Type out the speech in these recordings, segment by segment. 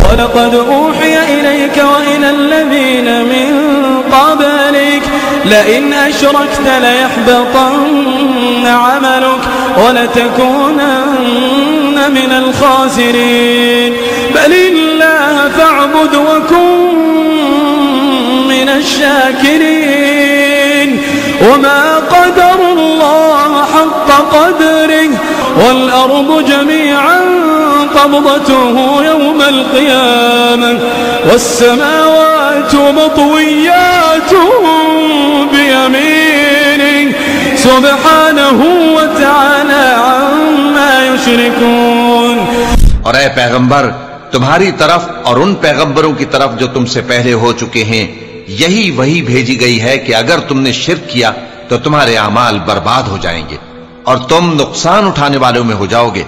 وَلَقَدْ أُوحِيَ إِلَيْكَ وَإِلَى الَّذِينَ مِن قَبْلِكَ لَئِنْ أَشْرَكْتَ لَيَحْبَطَنَّ عَمَلُكَ وَلَتَكُونَنَّ مِنَ الْخَاسِرِينَ بَلِ اللَّهَ فَاعْبُدْ وَكُن مِّنَ الشَّاكِرِينَ وَمَا قَدَرُوا اللَّهَ حَقَّ قَدْرِهِ وَالْأَرْضُ جَمِيعًا قبضته يوم القيامة والسماوات مطويات بيمينه سبحانه وتعالى عما يشركون۔ اور اے پیغمبر، تمہاری طرف اور ان پیغمبروں کی طرف جو تم سے پہلے ہو چکے ہیں یہی وہی بھیجی گئی ہے کہ اگر تم نے شرک کیا تو تمہارے اعمال برباد ہو جائیں گے اور تم نقصان اٹھانے والوں میں ہو جاؤ گے،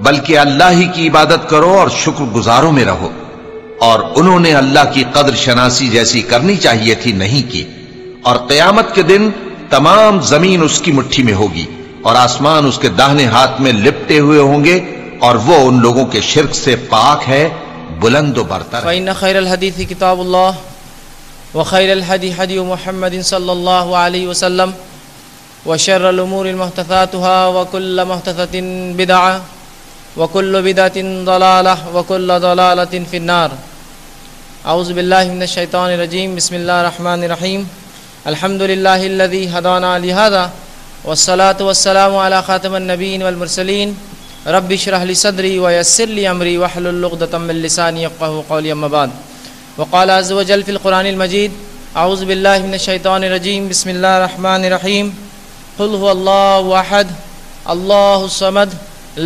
بلکہ اللہ ہی کی عبادت کرو اور شکر گزاروں میں رہو۔ اور انہوں نے اللہ کی قدر شناسی جیسی کرنی چاہیے تھی نہیں کی۔ اور قیامت کے دن تمام زمین اس کی مٹھی میں ہوگی اور آسمان اس کے داہنے ہاتھ میں لپٹے ہوئے ہوں گے، اور وہ ان لوگوں کے شرک سے پاک ہے، بلند و برتر ہے۔ فإن خير الحديث كتاب الله وخير الهدي هدي محمد صلى الله عليه وسلم وشر الأمور محدثاتها وكل محدثة بدعة وكل بدعة ضلالة وكل ضلالة في النار۔ أعوذ بالله من الشيطان الرجيم، بسم الله الرحمن الرحيم، الحمد لله الذي هدانا لهذا والصلاة والسلام على خاتم النبيين والمرسلين، رب اشرح لي صدري ويسر لي أمري واحلل عقدة من لساني يفقهوا قولي، أما بعد۔ وقال عز وجل في القرآن المجيد، أعوذ بالله من الشيطان الرجيم، بسم الله الرحمن الرحيم، قل هو الله أحد الله الصمد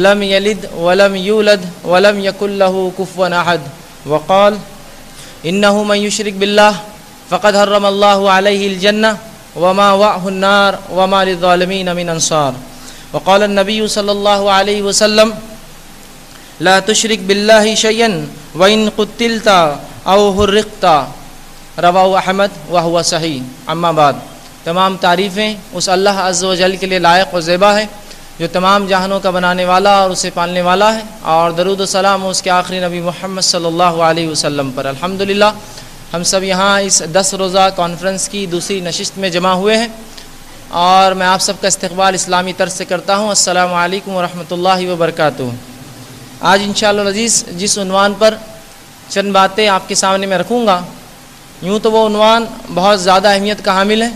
لم يلد ولم يولد ولم يكن له كفوا أحد۔ وقال إنه من يشرك بالله فقد حرم الله عليه الجنة ومأواه النار وما للظالمين من أنصار۔ وقال النبي صلى الله عليه وسلم لا تشرك بالله شيئا وإن قتلت أو حرقت، رواه احمد وهو صحیح۔ اما بعد، تمام تعریفیں اس اللہ عز و جل کے لیے لائق و زیبا ہے جو تمام جہانوں کا بنانے والا اور اسے پالنے والا ہے، اور درود و سلام اس کے آخری نبی محمد صلی اللہ علیہ وسلم پر۔ الحمدللہ ہم سب یہاں اس 10 روزہ کانفرنس کی دوسری نشست میں جمع ہوئے ہیں، اور میں آپ سب کا استقبال اسلامی طرز سے کرتا ہوں۔ السلام علیکم ورحمۃ اللہ وبرکاتہ۔ آج انشاءاللہ العزیز جس عنوان پر چند باتیں آپ کے سامنے میں رکھوں گا، یوں تو وہ عنوان بہت زیادہ اہمیت کا حامل ہے،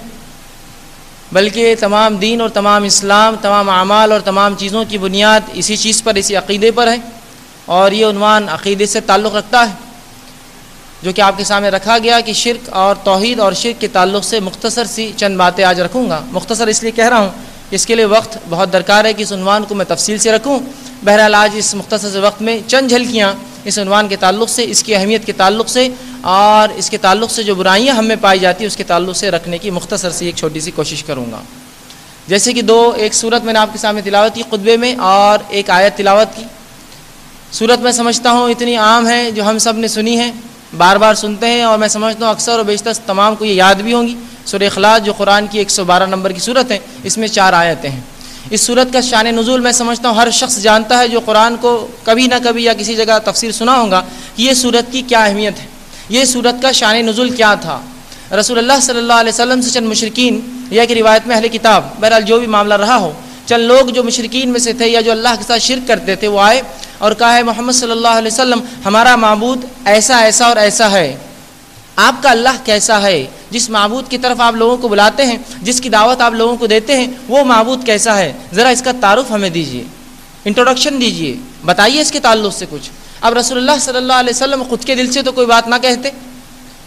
بلکہ تمام دین اور تمام اسلام، تمام اعمال اور تمام چیزوں کی بنیاد اسی چیز پر، اسی عقیدے پر ہے، اور یہ عنوان عقیدے سے تعلق رکھتا ہے، جو کہ آپ کے سامنے رکھا گیا کہ شرک اور توحید اور شرک کے تعلق سے مختصر سی چند باتیں آج رکھوں گا۔ مختصر اس لیے کہہ رہا ہوں کہ اس کے لیے وقت بہت درکار ہے کہ اس عنوان کو میں تفصیل سے رکھوں۔ بہرحال آج اس مختصر سے وقت میں چند جھلکیاں اس عنوان کے تعلق سے، اس کی اہمیت کے تعلق سے، اور اس کے تعلق سے جو برائیاں ہم میں پائی جاتی ہیں اس کے تعلق سے رکھنے کی مختصر سی ایک چھوٹی سی کوشش کروں گا۔ جیسے کہ ایک سورت میں نے آپ کے سامنے تلاوت کی خطبے میں، اور ایک آیت تلاوت کی۔ سورت میں سمجھتا ہوں اتنی عام ہے جو ہم سب نے سنی ہے، بار بار سنتے ہیں، اور میں سمجھتا ہوں اکثر و بیشتر تمام کو یہ یاد بھی ہوں گی۔ سورہ اخلاص جو قرآن کی 112 نمبر کی سورت ہے، اس میں 4 آیتیں ہیں۔ اس سورت کا شان نزول میں سمجھتا ہوں ہر شخص جانتا ہے جو قرآن کو کبھی نہ کبھی یا کسی جگہ تفسیر سنا ہوگا کہ یہ سورت کی کیا اہمیت ہے، یہ سورت کا شان نزول کیا تھا۔ رسول اللہ صلی اللہ علیہ وسلم سے چند مشرکین، یا کہ روایت میں اہل کتاب، بہرحال جو بھی معاملہ رہا ہو، چند لوگ جو مشرکین میں سے تھے یا جو اللہ کے ساتھ شرک کرتے تھے، وہ آئے اور کہا ہے محمد صلی اللہ علیہ وسلم ہمارا معبود ایسا ایسا اور ایسا ہے، آپ کا اللہ کیسا ہے؟ جس معبود کی طرف آپ لوگوں کو بلاتے ہیں، جس کی دعوت آپ لوگوں کو دیتے ہیں، وہ معبود کیسا ہے؟ ذرا اس کا تعارف ہمیں دیجئے، انٹروڈکشن دیجئے، بتائیے اس کے تعلق سے کچھ۔ اب رسول اللہ صلی اللہ علیہ وسلم خود کے دل سے تو کوئی بات نہ کہتے،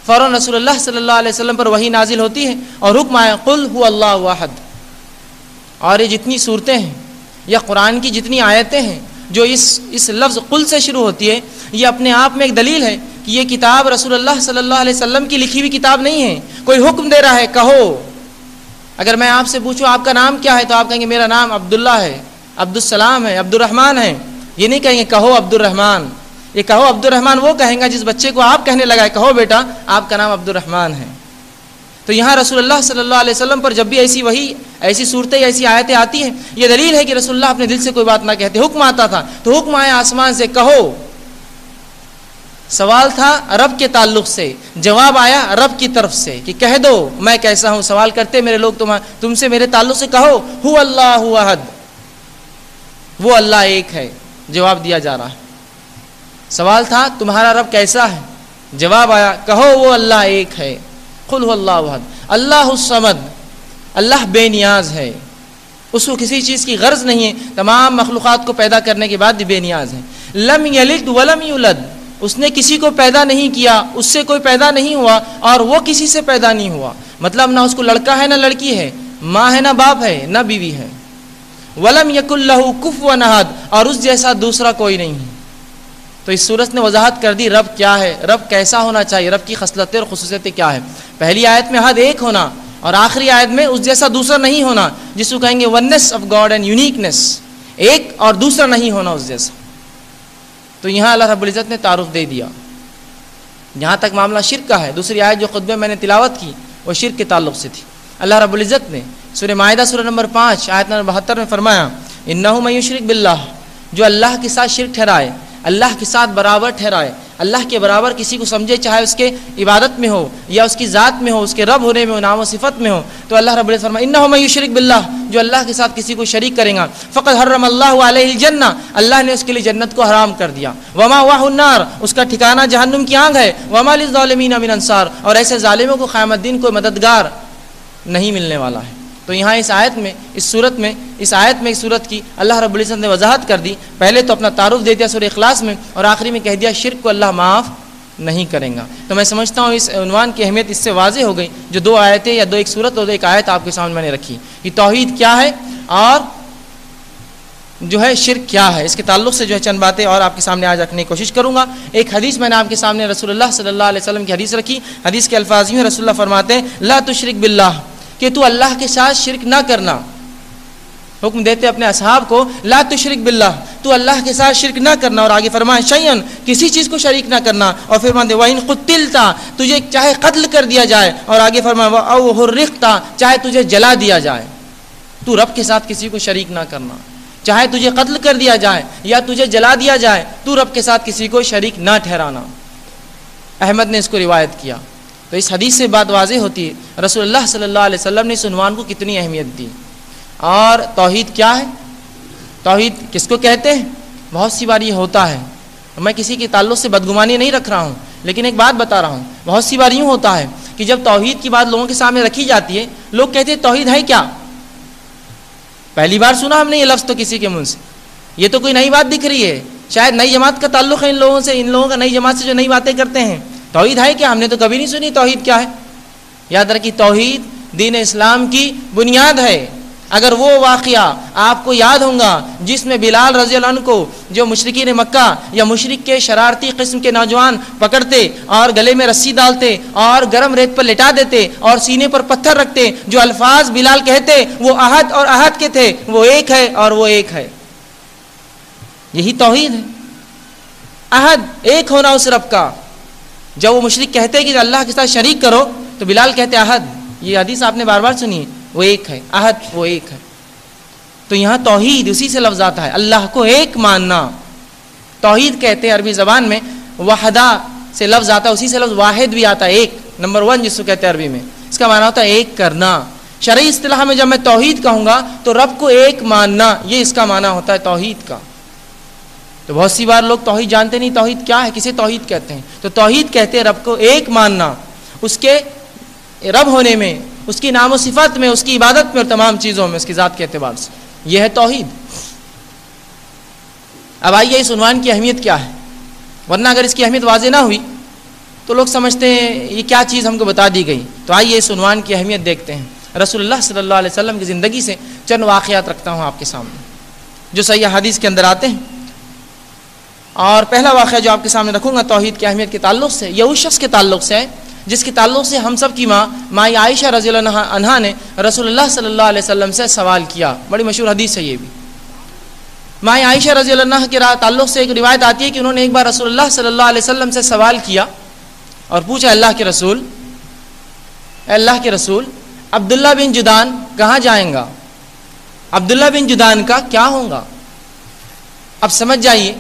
فوراً رسول اللہ صلی اللہ علیہ وسلم پر وحی نازل ہوتی ہے اور حکم آیا قل هو اللہ احد۔ اور یہ جتنی صورتیں ہیں یا قرآن کی جتنی آیتیں ہیں جو اس لفظ قل سے شروع ہوتی ہے، یہ اپنے آپ میں ایک دلیل ہے کہ یہ کتاب رسول اللہ صلی اللہ علیہ وسلم کی لکھی ہوئی کتاب نہیں ہے، کوئی حکم دے رہا ہے کہو۔ اگر میں آپ سے پوچھوں آپ کا نام کیا ہے تو آپ کہیں گے میرا نام عبداللہ ہے، عبدالسلام ہے، عبد الرحمن ہے، یہ نہیں کہیں گے کہو عبد الرحمن۔ یہ کہو عبد الرحمن وہ کہیں گا جس بچے کو آپ کہنے لگا ہے کہو بیٹا آپ کا نام عبد الرحمن ہے۔ تو یہاں رسول اللہ صلی اللہ علیہ وسلم پر جب بھی ایسی وحی، ایسی صورتیں، ایسی آیتیں آتی ہیں، یہ دلیل ہے کہ رسول اللہ اپنے دل سے کوئی بات نہ کہتے، حکم آتا تھا تو حکم آیا آسمان سے کہو۔ سوال تھا رب کے تعلق سے، جواب آیا رب کی طرف سے کہ کہہ دو میں کیسا ہوں. سوال کرتے میرے لوگ تم سے میرے تعلق سے کہو هو اللہ احد، وہ اللہ ایک ہے. جواب دیا جا رہا ہے. سوال تھا تمہارا رب کیسا ہے، جواب آیا کہو وہ اللہ ایک ہے. قل هو اللہ احد اللہ الصمد، اللہ بے نیاز ہے، اس کو کسی چیز کی غرض نہیں ہے، تمام مخلوقات کو پیدا کرنے کے بعد بھی بے نیاز ہے. لم یلد ولم یولد، اس نے کسی کو پیدا نہیں کیا، اس سے کوئی پیدا نہیں ہوا اور وہ کسی سے پیدا نہیں ہوا. مطلب نہ اس کو لڑکا ہے نہ لڑکی ہے، ماں ہے نہ باپ ہے نہ بیوی ہے. ولم یکن لہ کفوا احد، اور اس جیسا دوسرا کوئی نہیں ہے. تو اس صورت نے وضاحت کر دی رب کیا ہے، رب کیسا ہونا چاہیے، رب کی خصلتیں اور خصوصیتیں کیا ہے. پہلی آیت میں احد ایک ہونا، اور آخری آیت میں اس جیسا دوسرا نہیں ہونا، جس کو کہیں گے once of God and uniqueness, ایک اور دوسرا نہیں ہونا اس جیسا. تو یہاں اللہ رب العزت نے تعارف دے دیا. جہاں تک معاملہ شرک کا ہے، دوسری آیت جو خطبے میں نے تلاوت کی وہ شرک کے تعلق سے تھی. اللہ رب العزت نے سورہ مائدہ سورہ نمبر 5 آیت نمبر 72 میں فرمایا انہ من یشرک باللہ، جو اللہ کے ساتھ شرک ٹھہرائے، اللہ کے ساتھ برابر ٹھہرائے، اللہ کے برابر کسی کو سمجھے، چاہے اس کے عبادت میں ہو یا اس کی ذات میں ہو، اس کے رب ہونے میں ہو، نام و صفت میں ہو، تو اللہ رب العزت فرمایا انہ من یشرک باللہ، جو اللہ کے ساتھ کسی کو شریک کرے گا فقد حرم اللہ علیہ الجنہ، اللہ نے اس کے لیے جنت کو حرام کر دیا. ومأواہ النار، اس کا ٹھکانہ جہنم کی آگ ہے. وما للظالمین من انصار، اور ایسے ظالموں کو قیامت دن کوئی مددگار نہیں ملنے والا ہے. تو یہاں اس آیت میں اس صورت کی اللہ رب العزت نے وضاحت کر دی. پہلے تو اپنا تعارف دے دیا سورہ اخلاص میں، اور آخری میں کہہ دیا شرک کو اللہ معاف نہیں کریں گا. تو میں سمجھتا ہوں اس عنوان کی اہمیت اس سے واضح ہو گئی. جو دو آیتیں یا ایک صورت اور ایک آیت آپ کے سامنے میں نے رکھی کہ توحید کیا ہے اور جو ہے شرک کیا ہے، اس کے تعلق سے جو ہے چند باتیں اور آپ کے سامنے آج رکھنے کی کوشش کروں گا. ایک حدیث میں نے آپ کے سامنے رسول اللہ صلی اللہ علیہ وسلم کی حدیث رکھی. حدیث کے الفاظ میں رسول اللہ فرماتے ہیں لا تشرک باللہ، کہ تو اللہ کے ساتھ شرک نہ کرنا. حکم دیتے اپنے اصحاب کو لا تشرک باللہ، تو اللہ کے ساتھ شرک نہ کرنا. اور آگے فرمائے شیئن، کسی چیز کو شریک نہ کرنا. اور پھر فرماتے وَإِن قُتِلْتَ، تجھے چاہے قتل کر دیا جائے. اور آگے فرمائے أَوْ حُرِّقْتَ، چاہے تجھے جلا دیا جائے. تو رب کے ساتھ کسی کو شریک نہ کرنا، چاہے تجھے قتل کر دیا جائے یا تجھے جلا دیا جائے، تو رب کے ساتھ کسی کو شریک نہ ٹھہرانا. احمد نے اس کو روایت کیا. تو اس حدیث سے بات واضح ہوتی ہے رسول اللہ صلی اللہ علیہ وسلم نے اس عنوان کو کتنی اہمیت دی. اور توحید کیا ہے، توحید کس کو کہتے ہیں. بہت سی بار یہ ہوتا ہے، میں کسی کے تعلق سے بدگمانی نہیں رکھ رہا ہوں، لیکن ایک بات بتا رہا ہوں. بہت سی بار یوں ہوتا ہے کہ جب توحید کی بات لوگوں کے سامنے رکھی جاتی ہے، لوگ کہتے ہیں توحید ہے کیا. پہلی بار سنا ہم نے یہ لفظ تو کسی کے منہ سے، یہ تو کوئی نئی بات دکھ رہی ہے. شاید نئی جماعت کا تعلق ہے ان لوگوں سے، ان لوگوں کا نئی جماعت سے جو نئی باتیں کرتے ہیں. توحید ہے کیا، ہم نے تو کبھی نہیں سنی توحید کیا ہے. یاد رکھیے توحید دین اسلام کی بنیاد ہے. اگر وہ واقعہ آپ کو یاد ہوں گا جس میں بلال رضی اللہ عنہ کو جو مشرکین مکہ یا مشرک کے شرارتی قسم کے نوجوان پکڑتے اور گلے میں رسی ڈالتے اور گرم ریت پر لٹا دیتے اور سینے پر پتھر رکھتے، جو الفاظ بلال کہتے وہ احد اور احد کے تھے، وہ ایک ہے اور وہ ایک ہے. یہی توحید ہے، احد ایک ہونا اس رب کا. جب وہ مشرک کہتے کہ اللہ کے ساتھ شریک کرو تو بلال کہتے احد. یہ حدیث آپ نے بار بار سنی ہے، وہ ایک ہے، احد وہ ایک ہے. تو یہاں توحید اسی سے لفظ آتا ہے، اللہ کو ایک ماننا. توحید کہتے ہیں عربی زبان میں، وحدہ سے لفظ آتا ہے، اسی سے لفظ واحد بھی آتا ہے، ایک، نمبر 1 جس کو کہتے ہیں عربی میں. اس کا معنی ہوتا ہے ایک کرنا. شرعی اصطلاح میں جب میں توحید کہوں گا تو رب کو ایک ماننا، یہ اس کا معنی ہوتا ہے توحید کا. تو بہت سی بار لوگ توحید جانتے نہیں، توحید کیا ہے، کسے توحید کہتے ہیں. تو توحید کہتے ہیں رب کو ایک ماننا، اس کے رب ہونے میں، اس کی نام و صفت میں، اس کی عبادت میں اور تمام چیزوں میں، اس کی ذات کے اعتبار سے. یہ ہے توحید. اب آئیے اس عنوان کی اہمیت کیا ہے، ورنہ اگر اس کی اہمیت واضح نہ ہوئی تو لوگ سمجھتے ہیں یہ کیا چیز ہم کو بتا دی گئی. تو آئیے اس عنوان کی اہمیت دیکھتے ہیں. رسول اللہ صلی اللہ علیہ وسلم کی زندگی سے چند واقعات رکھتا ہوں آپ کے سامنے جو صحیح حدیث کے اندر آتے ہیں. اور پہلا واقعہ جو آپ کے سامنے رکھوں گا توحید کی اہمیت کے تعلق سے، یہ اس شخص کے تعلق سے ہے جس کے تعلق سے ہم سب کی ماں عائشہ رضی اللہ عنہا نے رسول اللہ صلی اللہ علیہ وسلم سے سوال کیا. بڑی مشہور حدیث ہے یہ بھی. ماں عائشہ رضی اللہ عنہا کے تعلق سے ایک روایت آتی ہے کہ انہوں نے ایک بار رسول اللہ صلی اللہ علیہ وسلم سے سوال کیا اور پوچھا اللہ کے رسول، اے اللہ کے رسول، عبداللہ بن جدان کہاں جائیں گا، عبداللہ بن جدان کا کیا ہوگا. اب سمجھ جائیے،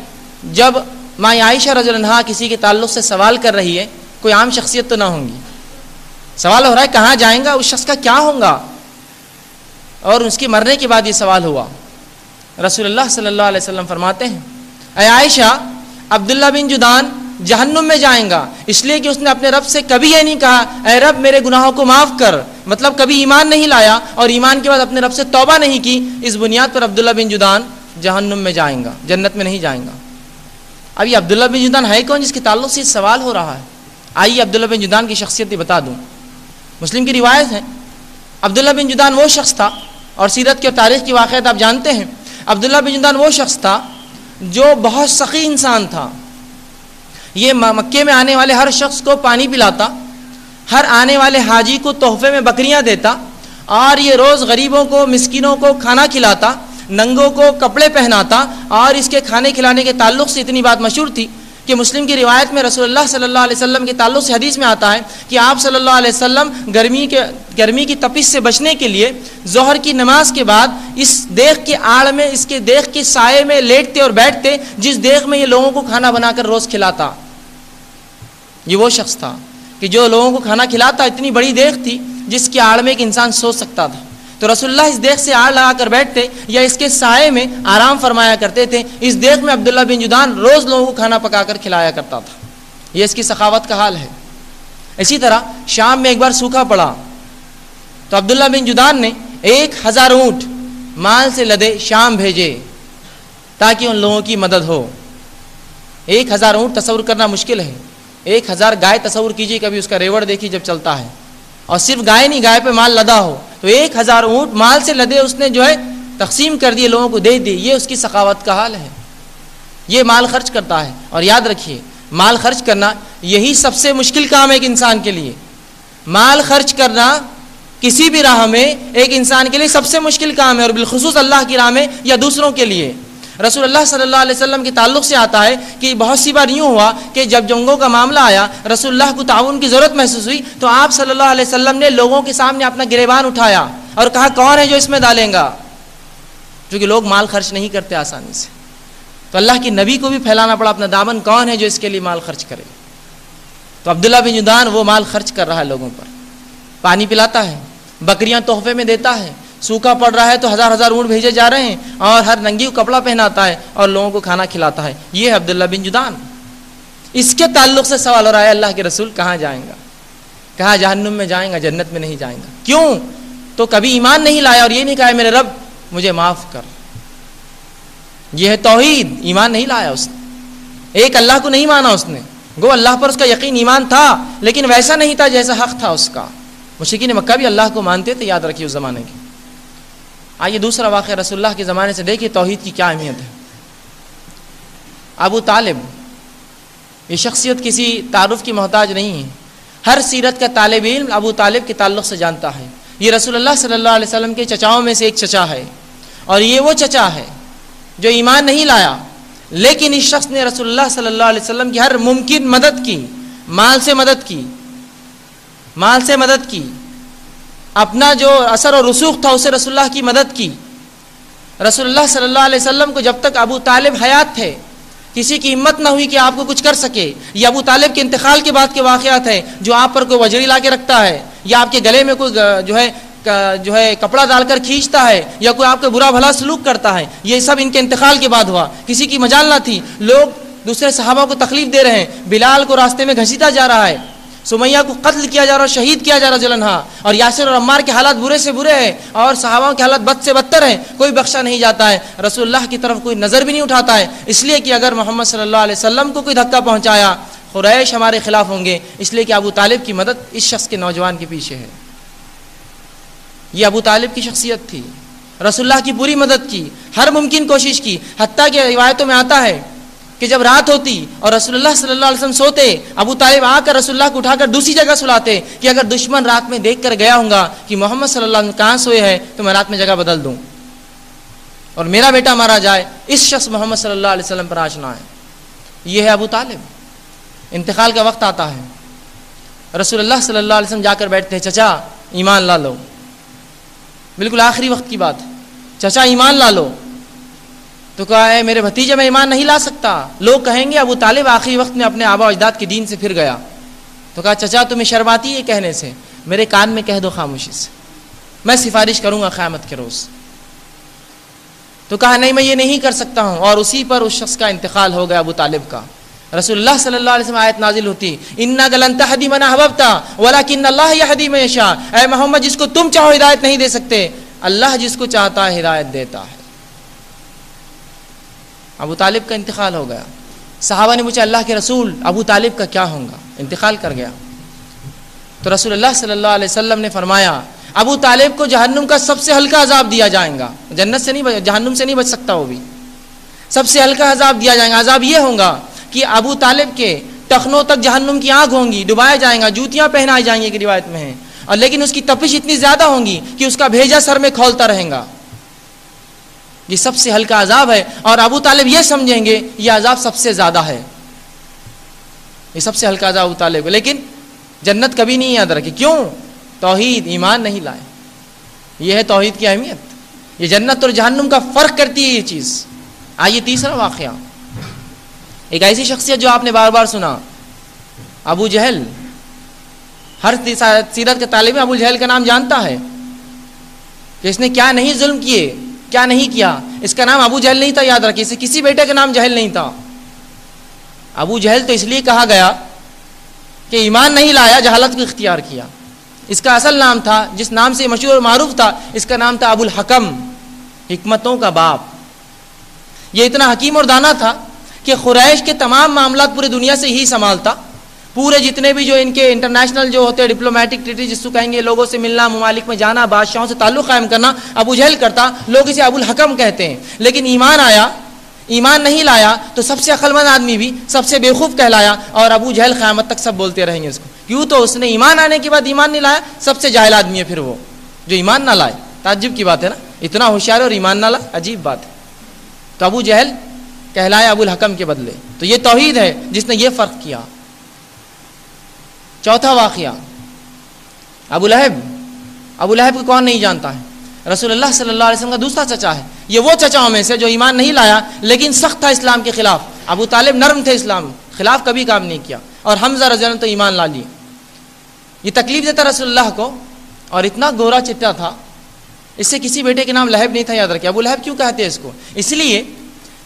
جب ماں عائشہ رضی اللہ عنہا کسی کے تعلق سے سوال کر رہی ہے، کوئی عام شخصیت تو نہ ہوں گی، سوال ہو رہا ہے کہاں جائیں گا، اس شخص کا کیا ہوگا، اور اس کے مرنے کے بعد یہ سوال ہوا۔ رسول اللہ صلی اللہ علیہ وسلم فرماتے ہیں، اے عائشہ، عبداللہ بن جدعان جہنم میں جائیں گا، اس لیے کہ اس نے اپنے رب سے کبھی یہ نہیں کہا اے رب میرے گناہوں کو معاف کر، مطلب کبھی ایمان نہیں لایا اور ایمان کے بعد اپنے رب سے توبہ نہیں کی، اس بنیاد پر عبداللہ بن جدعان جہنم میں جائیں گا، جنت میں نہیں جائیں گا۔ اب یہ عبداللہ بن جدعان ہے کون جس کے تعلق سے سوال ہو رہا ہے؟ آئیے عبداللہ بن جدعان کی شخصیت بتا دوں۔ مسلم کی روایت ہے، عبداللہ بن جدعان وہ شخص تھا، اور سیرت کی اور تاریخ کی واقعات آپ جانتے ہیں، عبداللہ بن جدعان وہ شخص تھا جو بہت سخی انسان تھا۔ یہ مکے میں آنے والے ہر شخص کو پانی پلاتا، ہر آنے والے حاجی کو تحفے میں بکریاں دیتا، اور یہ روز غریبوں کو مسکینوں کو کھانا کھلاتا، ننگوں کو کپڑے پہناتا، اور اس کے کھانے کھلانے کے تعلق سے اتنی بات مشہور تھی کہ مسلم کی روایت میں رسول اللہ صلی اللہ علیہ وسلم کے تعلق سے حدیث میں آتا ہے کہ آپ صلی اللہ علیہ وسلم گرمی کی تپش سے بچنے کے لیے ظہر کی نماز کے بعد اس دیگ کے آڑ میں، اس کے دیگ کے سائے میں لیٹتے اور بیٹھتے، جس دیگ میں یہ لوگوں کو کھانا بنا کر روز کھلاتا۔ یہ وہ شخص تھا کہ جو لوگوں کو کھانا کھلاتا، اتنی بڑی دیگ تھی جس کے آڑ میں ایک انسان سو سکتا تھا، تو رسول اللہ اس دیگ سے آڑ لگا کر بیٹھتے یا اس کے سائے میں آرام فرمایا کرتے تھے۔ اس دیگ میں عبداللہ بن جدعان روز لوگوں کو کھانا پکا کر کھلایا کرتا تھا۔ یہ اس کی سخاوت کا حال ہے۔ اسی طرح شام میں ایک بار سوکھا پڑا تو عبداللہ بن جدعان نے 1000 اونٹ مال سے لدے شام بھیجے تاکہ ان لوگوں کی مدد ہو۔ 1000 اونٹ تصور کرنا مشکل ہے، 1000 گائے تصور کیجیے، کبھی اس کا ریوڑ دیکھیے جب چلتا ہے، اور صرف گائے نہیں، گائے پہ مال لدا ہو، تو 1000 اونٹ مال سے لدے اس نے جو ہے تقسیم کر دیے، لوگوں کو دے دی۔ یہ اس کی سخاوت کا حال ہے۔ یہ مال خرچ کرتا ہے، اور یاد رکھیے مال خرچ کرنا یہی سب سے مشکل کام ہے ایک انسان کے لیے۔ مال خرچ کرنا کسی بھی راہ میں ایک انسان کے لیے سب سے مشکل کام ہے، اور بالخصوص اللہ کی راہ میں یا دوسروں کے لیے۔ رسول اللہ صلی اللہ علیہ وسلم کے تعلق سے آتا ہے کہ بہت سی بار یوں ہوا کہ جب جنگوں کا معاملہ آیا، رسول اللہ کو تعاون کی ضرورت محسوس ہوئی، تو آپ صلی اللہ علیہ وسلم نے لوگوں کے سامنے اپنا گریبان اٹھایا اور کہا کون ہے جو اس میں ڈالیں گا، کیونکہ لوگ مال خرچ نہیں کرتے آسانی سے، تو اللہ کے نبی کو بھی پھیلانا پڑا اپنا دامن، کون ہے جو اس کے لیے مال خرچ کرے۔ تو عبداللہ بن جدعان وہ مال خرچ کر رہا ہے، لوگوں پر پانی پلاتا ہے، بکریاں تحفے میں دیتا ہے، سوکھا پڑ رہا ہے تو 1000 اونٹ بھیجے جا رہے ہیں، اور ہر ننگی کو کپڑا پہناتا ہے اور لوگوں کو کھانا کھلاتا ہے۔ یہ ہے عبداللہ بن جدعان۔ اس کے تعلق سے سوال ہو رہا ہے اللہ کے رسول کہاں جائیں گا، کہاں جہنم میں جائیں گا، جنت میں نہیں جائیں گا۔ کیوں؟ تو کبھی ایمان نہیں لایا اور یہ نہیں کہا میرے رب مجھے معاف کر۔ یہ ہے توحید، ایمان نہیں لایا اس نے، ایک اللہ کو نہیں مانا اس نے، گو اللہ پر اس کا یقین ایمان تھا لیکن ویسا نہیں تھا جیسا حق تھا اس کا۔ مشرکین مکہ بھی اللہ کو مانتے تھے، یاد رکھیے اس زمانے کی۔ آئیے دوسرا واقعہ رسول اللہ کے زمانے سے دیکھیے توحید کی کیا اہمیت ہے۔ ابو طالب، یہ شخصیت کسی تعارف کی محتاج نہیں ہے، ہر سیرت کا طالب علم ابو طالب کے تعلق سے جانتا ہے۔ یہ رسول اللہ صلی اللہ علیہ وسلم کے چچاؤں میں سے ایک چچا ہے، اور یہ وہ چچا ہے جو ایمان نہیں لایا، لیکن اس شخص نے رسول اللہ صلی اللہ علیہ وسلم کی ہر ممکن مدد کی، مال سے مدد کی، مال سے مدد کی، اپنا جو اثر اور رسوخ تھا اسے رسول اللہ کی مدد کی۔ رسول اللہ صلی اللہ علیہ وسلم کو جب تک ابو طالب حیات تھے کسی کی ہمت نہ ہوئی کہ آپ کو کچھ کر سکے۔ یہ ابو طالب کے انتقال کے بعد کے واقعات ہیں، جو آپ پر کوئی وجڑی لا کے رکھتا ہے، یا آپ کے گلے میں کوئی جو ہے کپڑا ڈال کر کھینچتا ہے، یا کوئی آپ کو برا بھلا سلوک کرتا ہے، یہ سب ان کے انتقال کے بعد ہوا۔ کسی کی مجال نہ تھی، لوگ دوسرے صحابہ کو تکلیف دے رہے ہیں، بلال کو راستے میں گھسیٹا جا رہا ہے، سمیہ کو قتل کیا جا رہا ہے، شہید کیا جا رہا ہے عنہا، اور یاسر اور عمار کے حالات برے سے برے ہیں، اور صحابہ کے حالات بد سے بدتر ہیں، کوئی بخشا نہیں جاتا ہے، رسول اللہ کی طرف کوئی نظر بھی نہیں اٹھاتا ہے، اس لیے کہ اگر محمد صلی اللہ علیہ وسلم کو کوئی دھکا پہنچایا قریش ہمارے خلاف ہوں گے، اس لیے کہ ابو طالب کی مدد اس شخص کے نوجوان کے پیچھے ہے۔ یہ ابو طالب کی شخصیت تھی، رسول اللہ کی پوری مدد کی، ہر ممکن کوشش کی، حتیٰ کہ روایتوں میں آتا ہے کہ جب رات ہوتی اور رسول اللہ صلی اللہ علیہ وسلم سوتے، ابو طالب آ کر رسول اللہ کو اٹھا کر دوسری جگہ سلاتے کہ اگر دشمن رات میں دیکھ کر گیا ہوں گا کہ محمد صلی اللہ علیہ وسلم کہاں سوئے ہیں تو میں رات میں جگہ بدل دوں اور میرا بیٹا مارا جائے، اس شخص محمد صلی اللہ علیہ وسلم پر آشنا ہے۔ یہ ہے ابو طالب۔ انتقال کا وقت آتا ہے، رسول اللہ صلی اللہ علیہ وسلم جا کر بیٹھتے ہیں، چچا ایمان لا لو، بالکل آخری وقت کی بات، چچا ایمان لا لو۔ تو کہا اے میرے بھتیجے میں ایمان نہیں لا سکتا. لوگ کہیں گے ابو طالب آخری وقت میں اپنے آبا و اجداد کے دین سے پھر گیا. تو کہا چچا تمہیں شرم آتی ہے کہنے سے؟ میرے کان میں کہہ دو خاموشی سے, میں سفارش کروں گا قیامت کے روز. تو کہا نہیں میں یہ نہیں کر سکتا ہوں, اور اسی پر اس شخص کا انتقال ہو گیا ابو طالب کا. رسول اللہ صلی اللہ علیہ وسلم آیت نازل ہوتی اِنَّكَ لَن تَهْدِيَ مَنْ أَحْبَبْتَ وَلَكِنَّ اللَّهَ يَهْدِي مَن يَشَاءُ. اے محمد جس کو تم چاہو ہدایت نہیں دے سکتے, اللہ جس کو چاہتا ہے ہدایت دیتا ہے. ابو طالب کا انتقال ہو گیا. صحابہ نے پوچھا اللہ کے رسول ابو طالب کا کیا ہوگا؟ انتقال کر گیا. تو رسول اللہ صلی اللہ علیہ وسلم نے فرمایا ابو طالب کو جہنم کا سب سے ہلکا عذاب دیا جائے گا. جنت سے نہیں, جہنم سے نہیں بچ سکتا وہ بھی. سب سے ہلکا عذاب دیا جائے گا. عذاب یہ ہوگا کہ ابو طالب کے ٹخنوں تک جہنم کی آگ ہوں گی, ڈبایا جائیں گا, جوتیاں پہنائی جائیں گی کہ روایت میں ہے, اور لیکن اس کی تپش اتنی زیادہ ہوں گی کہ اس کا بھیجا سر میں کھولتا رہے گا. یہ سب سے ہلکا عذاب ہے, اور ابو طالب یہ سمجھیں گے یہ عذاب سب سے زیادہ ہے. یہ سب سے ہلکا عذاب ابو طالب. لیکن جنت کبھی نہیں یاد رکھی. کیوں؟ توحید, ایمان نہیں لائے. یہ ہے توحید کی اہمیت. یہ جنت اور جہنم کا فرق کرتی ہے یہ چیز. آئیے تیسرا واقعہ. ایک ایسی شخصیت جو آپ نے بار بار سنا, ابو جہل. ہر سیرت کے طالب ابو جہل کا نام جانتا ہے کہ اس نے کیا نہیں ظلم کیے, کیا نہیں کیا. اس کا نام ابو جہل نہیں تھا, یاد رکھیے. اسے کسی بیٹے کا نام جہل نہیں تھا. ابو جہل تو اس لیے کہا گیا کہ ایمان نہیں لایا, جہالت کو اختیار کیا. اس کا اصل نام تھا, جس نام سے مشہور اور معروف تھا, اس کا نام تھا ابو الحکم, حکمتوں کا باپ. یہ اتنا حکیم اور دانا تھا کہ قریش کے تمام معاملات پورے دنیا سے ہی سنبھالتا. پورے جتنے بھی جو ان کے انٹرنیشنل جو ہوتے ہیں ڈپلومیٹک ٹریٹی جس کو کہیں گے, لوگوں سے ملنا, ممالک میں جانا, بادشاہوں سے تعلق قائم کرنا, ابو جہل کرتا. لوگ اسے ابو الحکم کہتے ہیں. لیکن ایمان آیا, ایمان نہیں لایا تو سب سے عقل مند آدمی بھی سب سے بیوقوف کہلایا, اور ابو جہل قیامت تک سب بولتے رہیں گے اس کو. کیوں؟ تو اس نے ایمان آنے کے بعد ایمان نہیں لایا. سب سے جاہل آدمی ہے پھر وہ جو ایمان نہ لائے. تعجب کی بات ہے نا, اتنا ہوشیار اور ایمان نہ لائے, عجیب بات ہے. تو ابو جہل کہلایا ابو الحکم کے بدلے. تو یہ توحید ہے جس نے یہ فرق کیا. چوتھا واقعہ ابو لہب. ابو لہب کو کون نہیں جانتا ہے؟ رسول اللہ صلی اللہ علیہ وسلم کا دوسرا چچا ہے. یہ وہ چچاؤں میں سے جو ایمان نہیں لایا لیکن سخت تھا اسلام کے خلاف. ابو طالب نرم تھے, اسلام خلاف کبھی کام نہیں کیا, اور حمزہ رضی اللہ عنہ تو ایمان لا لیے. یہ تکلیف دیتا رسول اللہ کو, اور اتنا گورا چٹا تھا, اس سے کسی بیٹے کے نام لہب نہیں تھا, یاد رکھیں. ابو لہب کیوں کہتے ہیں اس کو؟ اس لیے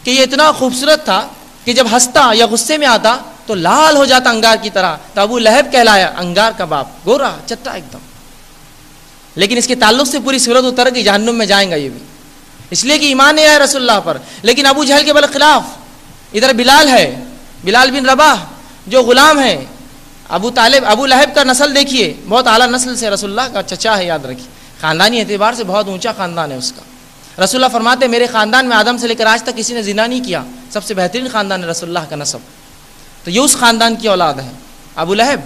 کہ یہ اتنا خوبصورت تھا کہ جب ہنستا یا غصے میں آتا تو لال ہو جاتا انگار کی طرح. تو ابو لہب کہلایا, انگار کا باپ, گورا چٹا ایک دم. لیکن اس کے تعلق سے پوری صورت اتر گئی, جہنم میں جائیں گا یہ بھی, اس لیے کہ ایمان نہیں آیا رسول اللہ پر. لیکن ابو جہل کے برخلاف ادھر بلال ہے, بلال بن رباح جو غلام ہے. ابو طالب, ابو لہب کا نسل دیکھیے, بہت اعلیٰ نسل سے رسول اللہ کا چچا ہے, یاد رکھیے. خاندانی اعتبار سے بہت اونچا خاندان ہے اس کا. رسول اللہ فرماتے میرے خاندان میں آدم سے لے کر آج تک کسی نے زنا نہیں کیا, سب سے بہترین خاندان ہے رسول اللہ کا نسب. تو یہ اس خاندان کی اولاد ہے ابو لہب,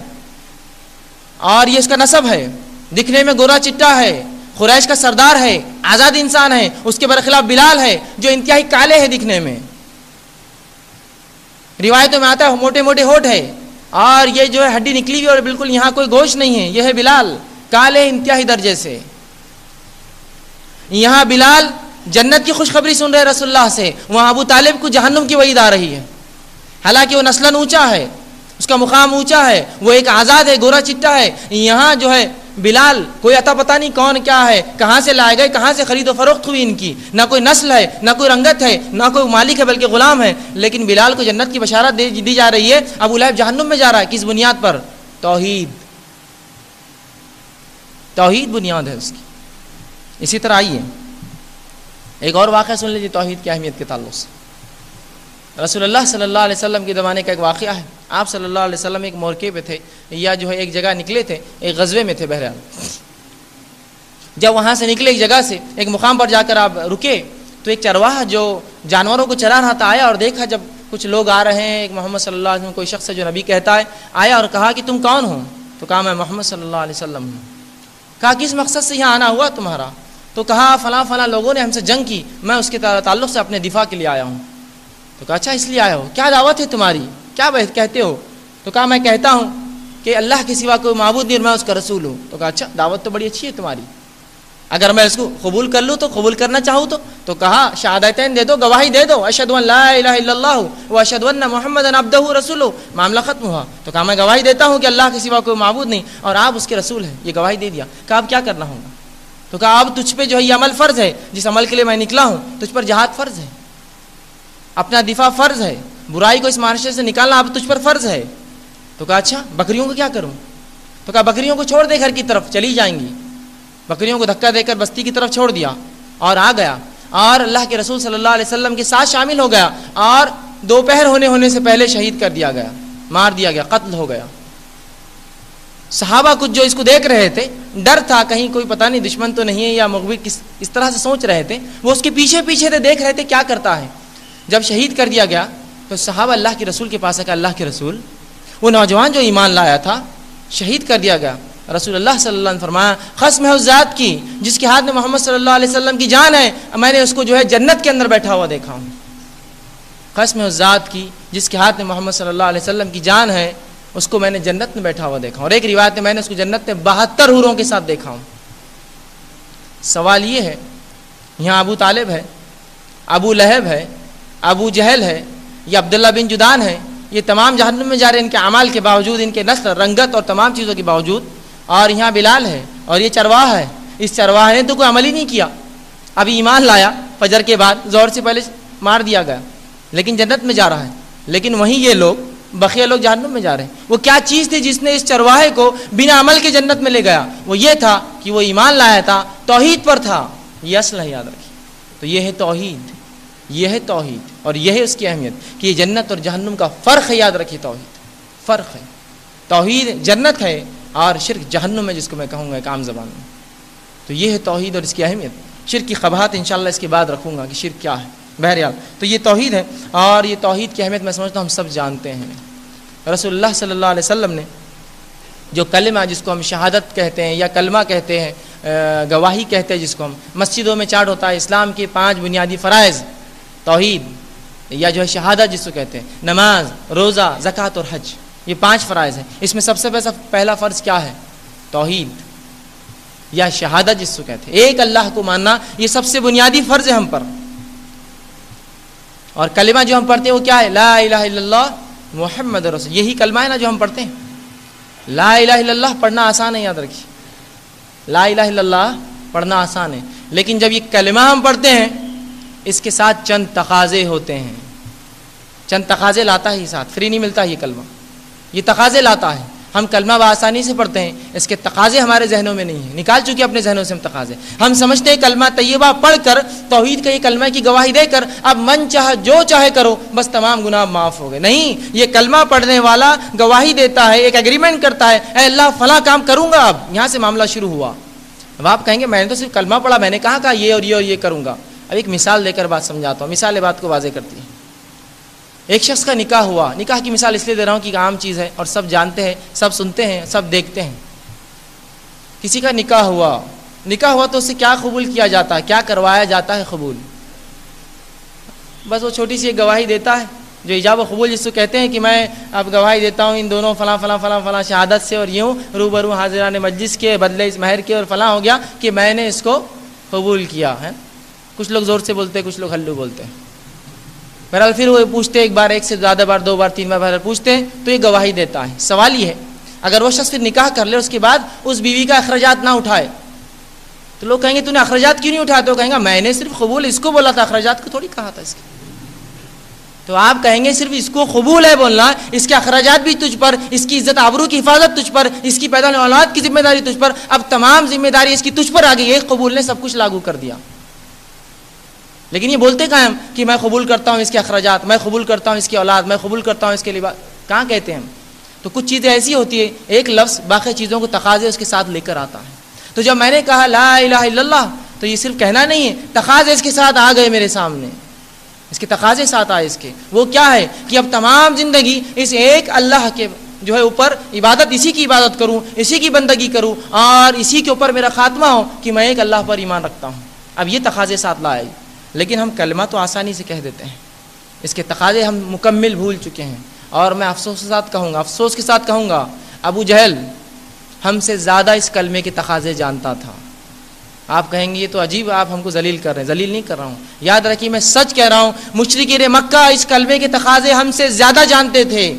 اور یہ اس کا نسب ہے. دکھنے میں گورا چٹا ہے, قریش کا سردار ہے, آزاد انسان ہے. اس کے برخلاف بلال ہے جو انتہائی کالے ہے دکھنے میں. روایتوں میں آتا ہے موٹے موٹے ہونٹ ہے, اور یہ جو ہے ہڈی نکلی ہوئی اور بالکل یہاں کوئی گوشت نہیں ہے. یہ ہے بلال, کالے انتہائی درجے سے. یہاں بلال جنت کی خوشخبری سن رہے رسول اللہ سے, وہاں ابو طالب کو جہنم کی وعید آ رہی ہے. حالانکہ وہ نسلاً اونچا ہے, اس کا مقام اونچا ہے, وہ ایک آزاد ہے, گورا چٹا ہے. یہاں جو ہے بلال کوئی عطا پتہ نہیں کون کیا ہے, کہاں سے لائے گئے, کہاں سے خرید و فروخت ہوئی ان کی, نہ کوئی نسل ہے, نہ کوئی رنگت ہے, نہ کوئی مالک ہے بلکہ غلام ہے. لیکن بلال کو جنت کی بشارت دی جا رہی ہے. ابو لہب جہنم میں جا رہا ہے. کس بنیاد پر؟ توحید. توحید بنیاد ہے اس کی. اسی طرح آئیے ایک اور واقعہ سن لیجیے توحید کی اہمیت کے تعلق سے. رسول اللہ صلی اللہ علیہ وسلم کے زمانے کا ایک واقعہ ہے. آپ صلی اللہ علیہ وسلم ایک مورکے پہ تھے, یا جو ہے ایک جگہ نکلے تھے, ایک غزوے میں تھے. بہرحال جب وہاں سے نکلے ایک جگہ سے, ایک مقام پر جا کر آپ رکے, تو ایک چرواہا جو جانوروں کو چرا رہا تھا آیا اور دیکھا جب کچھ لوگ آ رہے ہیں. ایک محمد صلی اللہ علیہ وسلم کوئی شخص ہے جو نبی کہتا ہے, آیا اور کہا کہ تم کون ہو؟ تو کہا میں محمد صلی اللہ علیہ وسلم ہوں. کہا کس مقصد سے یہاں آنا ہوا تمہارا؟ تو کہا فلاں فلاں لوگوں نے ہم سے جنگ کی, میں اس کے تعلق سے اپنے دفاع کے لیے آیا ہوں. تو کہا اچھا اس لیے آئے ہو, کیا دعوت ہے تمہاری, کیا کہتے ہو؟ تو کہا میں کہتا ہوں کہ اللہ کے سوا کوئی معبود نہیں اور میں اس کا رسول ہوں. تو کہا اچھا دعوت تو بڑی اچھی ہے تمہاری. اگر میں اس کو قبول کر لوں تو قبول کرنا چاہوں تو کہا شہادتین دے دو، گواہی دے دو، اشہد ان لا الہ الا اللہ و اشہد ان محمدن عبدہ رسولہ، معاملہ ختم ہوا. تو کہا میں گواہی دیتا ہوں کہ اللہ کے سوا کوئی معبود نہیں اور آپ اس کے رسول ہیں، یہ گواہی دے دیا. کہا اب کیا کرنا ہوگا؟ تو کہا اب تجھ پہ جو ہے یہ عمل فرض ہے، جس عمل کے لیے میں نکلا ہوں تجھ پر جہاد فرض ہے، اپنا دفاع فرض ہے، برائی کو اس معاشرے سے نکالنا اب تجھ پر فرض ہے. تو کہا اچھا بکریوں کو کیا کروں؟ تو کہا بکریوں کو چھوڑ دے، گھر کی طرف چلی جائیں گی. بکریوں کو دھکا دے کر بستی کی طرف چھوڑ دیا اور آ گیا اور اللہ کے رسول صلی اللہ علیہ وسلم کے ساتھ شامل ہو گیا اور دوپہر ہونے سے پہلے شہید کر دیا گیا، مار دیا گیا، قتل ہو گیا. صحابہ کچھ جو اس کو دیکھ رہے تھے، ڈر تھا کہیں کوئی پتہ نہیں دشمن تو نہیں ہے یا مغوی، اس طرح سے سوچ رہے تھے. وہ اس کے پیچھے تھے، دیکھ رہے تھے کیا کرتا ہے. جب شہید کر دیا گیا تو صحابہ اللہ کے رسول کے پاس آ، اللہ کے رسول، وہ نوجوان جو ایمان لایا تھا شہید کر دیا گیا. رسول اللہ صلی اللہ علیہ وسلم فرمایا قسم ہے اس ذات کی جس کے ہاتھ میں محمد صلی اللہ علیہ وسلم کی جان ہے، میں نے اس کو جو ہے جنت کے اندر بیٹھا ہوا دیکھا ہوں. قسم ہے اس ذات کی جس کے ہاتھ میں محمد صلی اللہ علیہ وسلم کی جان ہے، اس کو میں نے جنت میں بیٹھا ہوا دیکھا ہوں. اور ایک روایت میں نے اس کو جنت میں 72 حوروں کے ساتھ دیکھا ہوں. سوال یہ ہے، یہاں ابو طالب ہے، ابو لہب ہے، ابو جہل ہے، یہ عبداللہ بن جدان ہے، یہ تمام جہنم میں جا رہے ہیں ان کے اعمال کے باوجود، ان کے نسل رنگت اور تمام چیزوں کے باوجود. اور یہاں بلال ہے اور یہ چرواہ ہے، اس چرواہ نے تو کوئی عمل ہی نہیں کیا، ابھی ایمان لایا فجر کے بعد، زہر سے پہلے مار دیا گیا، لیکن جنت میں جا رہا ہے. لیکن وہیں یہ لوگ بقیہ لوگ جہنم میں جا رہے ہیں. وہ کیا چیز تھی جس نے اس چرواہے کو بنا عمل کے جنت میں لے گیا؟ وہ یہ تھا کہ وہ ایمان لایا تھا، توحید پر تھا. یہ اصل ہے، یاد رکھیے. تو یہ ہے توحید، یہ ہے توحید اور یہ ہے اس کی اہمیت کہ یہ جنت اور جہنم کا فرق ہے. یاد رکھیے توحید فرق ہے. توحید جنت ہے اور شرک جہنم ہے، جس کو میں کہوں گا ایک عام زبان میں. تو یہ ہے توحید اور اس کی اہمیت. شرک کی قباحت انشاءاللہ اس کے بعد رکھوں گا کہ شرک کیا ہے. بہرحال تو یہ توحید ہے اور یہ توحید کی اہمیت میں سمجھتا ہوں ہم سب جانتے ہیں. رسول اللہ صلی اللہ علیہ وسلم نے جو کلمہ جس کو ہم شہادت کہتے ہیں یا کلمہ کہتے ہیں، گواہی کہتے ہیں، جس کو ہم مسجدوں میں چاٹ ہوتا ہے، اسلام کے 5 بنیادی فرائض، توحید یا جو ہے شہادت جس کو کہتے ہیں، نماز، روزہ، زکوٰۃ اور حج، یہ 5 فرائض ہیں. اس میں سب سے پہلا فرض کیا ہے؟ توحید یا شہادت جس کو کہتے ہیں، ایک اللہ کو ماننا. یہ سب سے بنیادی فرض ہے ہم پر. اور کلمہ جو ہم پڑھتے ہیں وہ کیا ہے؟ لا الہ الا اللہ محمد رسول. یہی کلمہ ہے نا جو ہم پڑھتے ہیں. لا الہ الا اللہ پڑھنا آسان ہے، یاد رکھیے. لا الہ الا اللہ پڑھنا آسان ہے، لیکن جب یہ کلمہ ہم پڑھتے ہیں اس کے ساتھ چند تقاضے ہوتے ہیں. چند تقاضے لاتا ہے یہ ساتھ، فری نہیں ملتا یہ کلمہ، یہ تقاضے لاتا ہے. ہم کلمہ بآسانی سے پڑھتے ہیں، اس کے تقاضے ہمارے ذہنوں میں نہیں ہیں، نکال چکے اپنے ذہنوں سے ہم تقاضے. ہم سمجھتے ہیں کلمہ طیبہ پڑھ کر، توحید کا یہ کلمہ کی گواہی دے کر اب من چاہے جو چاہے کرو، بس تمام گناہ معاف ہو گئے. نہیں، یہ کلمہ پڑھنے والا گواہی دیتا ہے، ایک ایگریمنٹ کرتا ہے، اے اللہ فلاں کام کروں گا. اب یہاں سے معاملہ شروع ہوا. اب آپ کہیں گے میں نے تو صرف کلمہ پڑھا، میں نے کہا یہ اور یہ اور یہ کروں گا. اب ایک مثال دے کر بات سمجھاتا ہوں. مثال بات کو واضح کرتی ہے. ایک شخص کا نکاح ہوا. نکاح کی مثال اس لیے دے رہا ہوں کہ عام چیز ہے اور سب جانتے ہیں، سب سنتے ہیں، سب دیکھتے ہیں. کسی کا نکاح ہوا تو اسے کیا قبول کیا جاتا ہے، کیا کروایا جاتا ہے قبول؟ بس وہ چھوٹی سی ایک گواہی دیتا ہے جو ایجاب و قبول جس کو کہتے ہیں کہ میں اب گواہی دیتا ہوں ان دونوں فلاں فلاں فلاں فلاں شہادت سے اور یوں روبرو حاضران مجلس کے بدلے اس مہر کے اور فلاں ہو گیا کہ میں نے اس کو قبول کیا ہے. کچھ لوگ زور سے بولتے ہیں، کچھ لوگ ہلو بولتے ہیں. بہرحال پھر وہ پوچھتے ایک بار، ایک سے زیادہ بار، 2 بار، 3 بار پوچھتے ہیں تو یہ گواہی دیتا ہے. سوال یہ ہے اگر وہ شخص پھر نکاح کر لے، اس کے بعد اس بیوی کا اخراجات نہ اٹھائے تو لوگ کہیں گے تو نے اخراجات کیوں نہیں اٹھایا؟ تو کہیں گا میں نے صرف قبول اس کو بولا تھا، اخراجات کو تھوڑی کہا تھا اس کے. تو آپ کہیں گے صرف اس کو قبول ہے بولنا، اس کے اخراجات بھی تجھ پر، اس کی عزت آبرو کی حفاظت تجھ پر، اس کی پیدا ہونے اولاد کی ذمہ داری تجھ پر. اب تمام ذمہ داری اس کی تجھ پر آ گئی. ایک قبول نے سب کچھ لاگو کر دیا. لیکن یہ بولتے کہاں ہم کہ میں قبول کرتا ہوں اس کے اخراجات، میں قبول کرتا ہوں اس کی اولاد، میں قبول کرتا ہوں اس کے لباس. کہاں کہتے ہیں ہم؟ تو کچھ چیزیں ایسی ہوتی ہے، ایک لفظ باقی چیزوں کو تقاضے اس کے ساتھ لے کر آتا ہے. تو جب میں نے کہا لا الہ الا اللہ تو یہ صرف کہنا نہیں ہے، تقاضے اس کے ساتھ آ گئے میرے سامنے. اس کے تقاضے ساتھ آئے. اس کے وہ کیا ہے کہ اب تمام زندگی اس ایک اللہ کے جو ہے اوپر عبادت، اسی کی عبادت کروں، اسی کی بندگی کروں اور اسی کے اوپر میرا خاتمہ ہو کہ میں ایک اللہ پر ایمان رکھتا ہوں. اب یہ تقاضے ساتھ لائے. لیکن ہم کلمہ تو آسانی سے کہہ دیتے ہیں، اس کے تقاضے ہم مکمل بھول چکے ہیں. اور میں افسوس کے ساتھ کہوں گا ابو جہل ہم سے زیادہ اس کلمے کے تقاضے جانتا تھا. آپ کہیں گے یہ تو عجیب، آپ ہم کو ذلیل کر رہے ہیں. ذلیل نہیں کر رہا ہوں، یاد رکھیے میں سچ کہہ رہا ہوں. مشرکین مکہ اس کلمے کے تقاضے ہم سے زیادہ جانتے تھے.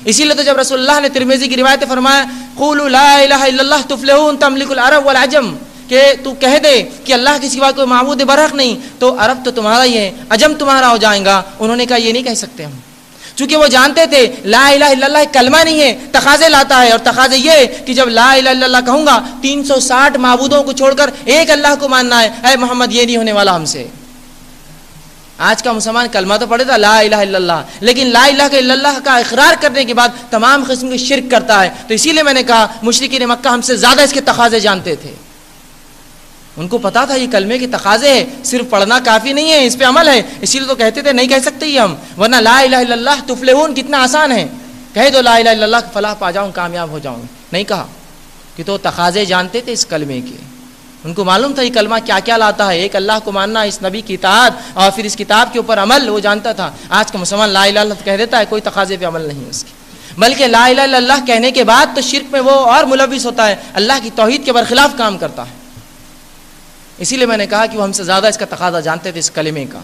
اسی لیے تو جب رسول اللہ نے ترمذی کی روایت فرمایا قولوا لا الہ الا اللہ تفلحون تملک العرب والعجم، کہ تو کہہ دے کہ اللہ کے سوا کوئی معبود برحق نہیں تو عرب تو تمہارا ہی ہے، عجم تمہارا ہو جائے گا. انہوں نے کہا یہ نہیں کہہ سکتے ہم، چونکہ وہ جانتے تھے لا الہ الا اللہ ایک کلمہ نہیں ہے، تقاضے لاتا ہے. اور تقاضے یہ کہ جب لا الہ الا اللہ کہوں گا 360 معبودوں کو چھوڑ کر ایک اللہ کو ماننا ہے. اے محمد یہ نہیں ہونے والا ہم سے. آج کا مسلمان کلمہ تو پڑھے تھا لا الہ الا اللہ، لیکن لا الہ الا اللہ کا اقرار کرنے کے بعد تمام قسم کے شرک کرتا ہے. تو اسی لیے میں نے کہا مشرکین مکہ ہم سے زیادہ اس کے تقاضے جانتے تھے. ان کو پتا تھا یہ کلمے کے تقاضے ہیں، صرف پڑھنا کافی نہیں ہے، اس پہ عمل ہے. اسی لیے تو کہتے تھے نہیں کہہ سکتے یہ ہم، ورنہ لا الہ الا اللہ تفلحون کتنا آسان ہے، کہہ دو لا الہ الا اللہ فلاح پا جاؤں، کامیاب ہو جاؤں. نہیں کہا کہ تو تقاضے جانتے تھے اس کلمے کے. ان کو معلوم تھا یہ کلمہ کیا کیا لاتا ہے، ایک اللہ کو ماننا، اس نبی کی اطاعت اور پھر اس کتاب کے اوپر عمل، وہ جانتا تھا. آج کا مسلمان لا الہ الا اللہ کہہ دیتا ہے، کوئی تقاضے پہ عمل نہیں ہے اس کے، بلکہ لا الہ الا اللہ کہنے کے بعد تو شرک میں وہ اور ملوث ہوتا ہے، اللہ کی توحید کے برخلاف کام کرتا ہے. اسی لیے میں نے کہا کہ وہ ہم سے زیادہ اس کا تقاضا جانتے تھے، اس کلمے کا،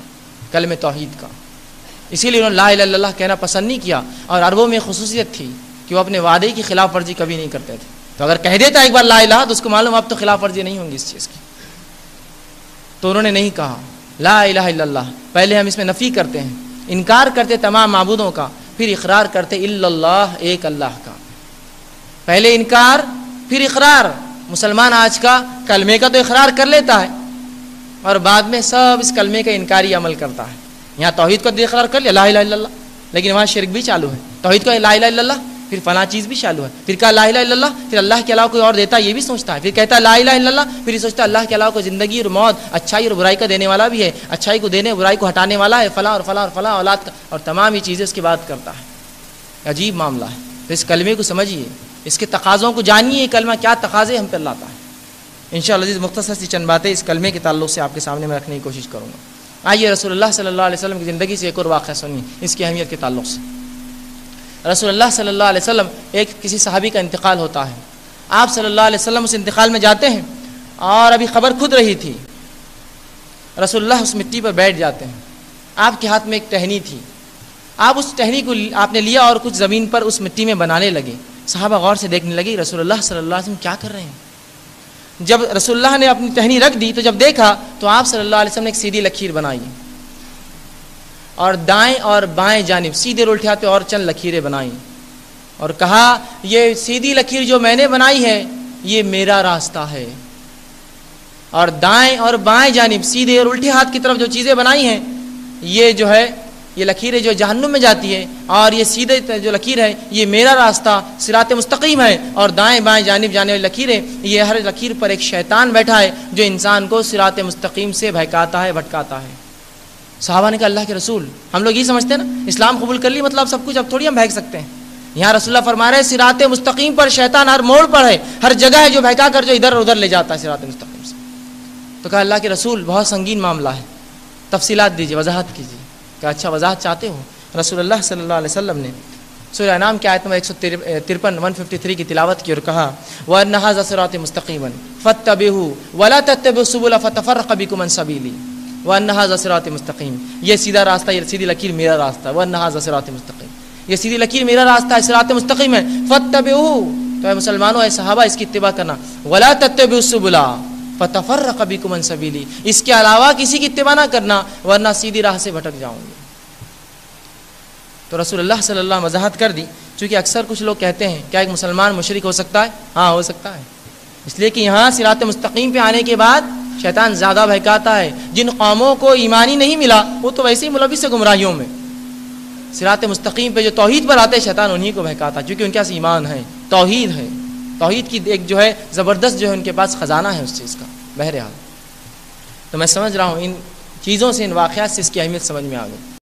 کلمہ توحید کا. اسی لیے انہوں نے لا الہ الا اللہ کہنا پسند نہیں کیا. اور عربوں میں خصوصیت تھی کہ وہ اپنے وعدے کی خلاف ورزی کبھی نہیں کرتے تھے. تو اگر کہہ دیتا ایک بار لا الہ تو اس کو معلوم اب تو خلاف ورزی نہیں ہوگی اس چیز کی. تو انہوں نے نہیں کہا لا الہ الا اللہ. پہلے ہم اس میں نفی کرتے ہیں، انکار کرتے تمام معبودوں کا، پھر اقرار کرتے الا اللہ، ایک اللہ کا. پہلے انکار پھر اقرار. مسلمان آج کا کلمے کا تو اقرار کر لیتا ہے اور بعد میں سب اس کلمے کا انکاری عمل کرتا ہے. یہاں توحید کا اقرار کر لیا لا الہ الا اللہ، لیکن وہاں شرک بھی چالو ہے. توحید کا لا الہ الا اللہ، پھر فلاں چیز بھی چالو ہے. پھر کہا لا الہ الا اللہ، پھر اللہ کے علاوہ کوئی اور دیتا ہے یہ بھی سوچتا ہے. پھر کہتا ہے لا الہ الا اللہ، پھر یہ سوچتا ہے اللہ کے علاوہ کوئی زندگی اور موت، اچھائی اور برائی کا دینے والا بھی ہے، اچھائی کو دینے برائی کو ہٹانے والا ہے، فلاں اور فلاں اور فلاں اولاد کا، اور تمام یہ چیزیں اس کی بات کرتا ہے. عجیب معاملہ ہے. تو اس کلمے کو سمجھیے، اس کے تقاضوں کو جانیے، یہ کلمہ کیا تقاضے ہم پر لاتا ہے. انشاءاللہ عزیز مختصر سی چند باتیں اس کلمے کے تعلق سے آپ کے سامنے میں رکھنے کی کوشش کروں گا. آئیے رسول اللہ صلی اللہ علیہ وسلم کی زندگی سے ایک اور واقعہ سنیے اس کی اہمیت کے تعلق سے. رسول اللہ صلی اللہ علیہ وسلم ایک کسی صحابی کا انتقال ہوتا ہے. آپ صلی اللہ علیہ وسلم اس انتقال میں جاتے ہیں اور ابھی خبر کھد رہی تھی. رسول اللہ اس مٹی پر بیٹھ جاتے ہیں. آپ کے ہاتھ میں ایک ٹہنی تھی. آپ اس ٹہنی کو آپ نے لیا اور کچھ زمین پر اس مٹی میں بنانے لگے. صحابہ غور سے دیکھنے لگے رسول اللہ صلی اللہ علیہ وسلم کیا کر رہے ہیں. جب رسول اللہ نے اپنی ٹہنی رکھ دی تو جب دیکھا تو آپ صلی اللہ علیہ وسلم نے ایک سیدھی لکیر بنائی اور دائیں اور بائیں جانب سیدھے اور الٹے ہاتھ اور چند لکیریں بنائیں اور کہا یہ سیدھی لکیر جو میں نے بنائی ہے یہ میرا راستہ ہے، اور دائیں اور بائیں جانب سیدھے اور الٹے ہاتھ کی طرف جو چیزیں بنائی ہیں یہ جو ہے یہ لکیریں جو جہنم میں جاتی ہے، اور یہ سیدھے جو لکیر ہے یہ میرا راستہ صراط مستقیم ہے، اور دائیں بائیں جانب جانے والی لکیریں یہ ہر لکیر پر ایک شیطان بیٹھا ہے جو انسان کو صراط مستقیم سے بہکاتا ہے بھٹکاتا ہے. صحابہ نے کہا اللہ کے رسول ہم لوگ یہ سمجھتے ہیں نا اسلام قبول کر لی مطلب سب کچھ، اب تھوڑی ہم بہک سکتے ہیں. یہاں رسول اللہ فرما رہے ہیں صراط مستقیم پر شیطان ہر موڑ پر ہے، ہر جگہ ہے جو بہکا کر جو ادھر ادھر لے جاتا ہے صراط مستقیم سے. تو کہا اللہ کے رسول بہت سنگین معاملہ ہے، تفصیلات دیجیے، وضاحت کیجیے. کہ اچھا وضاحت چاہتے ہو. رسول اللہ صلی اللہ علیہ وسلم نے سورہ انعام کی آیت نمبر 153 کی تلاوت کی اور کہا وَأَنَّ هَذَا صِرَاطِ مُسْتَقِيمًا فَاتَّبِعُوهُ وَلَا تَتَّبِعُوا السُّبُلَ فَتَفَرَّقَ بِكُمْ عَنْ سَبِيلِهِ وَأَنَّ هَذَا صِرَاطِ مُسْتَقِيمٌ، یہ سیدھا راستہ، یہ سیدھی لکیر میرا راستہ ہے. وَأَنَّ هَذَا صِرَاطِ مُسْتَقِيمٌ، یہ سیدھی لکیر میرا راستہ ہے، صراط مستقیم ہے. فَاتَّبِعُوهُ، تو اے مسلمانوں اے صحابہ اس کی اتباع کرنا. وَلَا تَتَّبِعُوا السُّبُلَ فَتَفَرَّقَ بِكُمْ عَنْ سَبِيلِهِ، اس کے علاوہ کسی کی اتباع نہ کرنا ورنہ سیدھی راہ سے بھٹک جاؤں گے. تو رسول اللہ صلی اللہ علیہ وسلم وضاحت کر دی. چونکہ اکثر کچھ لوگ کہتے ہیں کیا ایک مسلمان مشرک ہو سکتا ہے؟ ہاں ہو سکتا ہے، اس لیے کہ یہاں صراط مستقیم پہ آنے کے بعد شیطان زیادہ بہکاتا ہے. جن قوموں کو ایمان ہی نہیں ملا وہ تو ویسے ہی ملوث ہے گمراہیوں میں. صراط مستقیم پہ جو توحید پر آتے شیطان انہی کو بہکاتا ہے، کیونکہ ان کے پاس ایمان ہے، توحید ہے. توحید کی ایک جو ہے زبردست جو ہے ان کے پاس خزانہ ہے اس چیز کا. بہرحال تو میں سمجھ رہا ہوں ان چیزوں سے، ان واقعات سے اس کی اہمیت سمجھ میں آ گئی.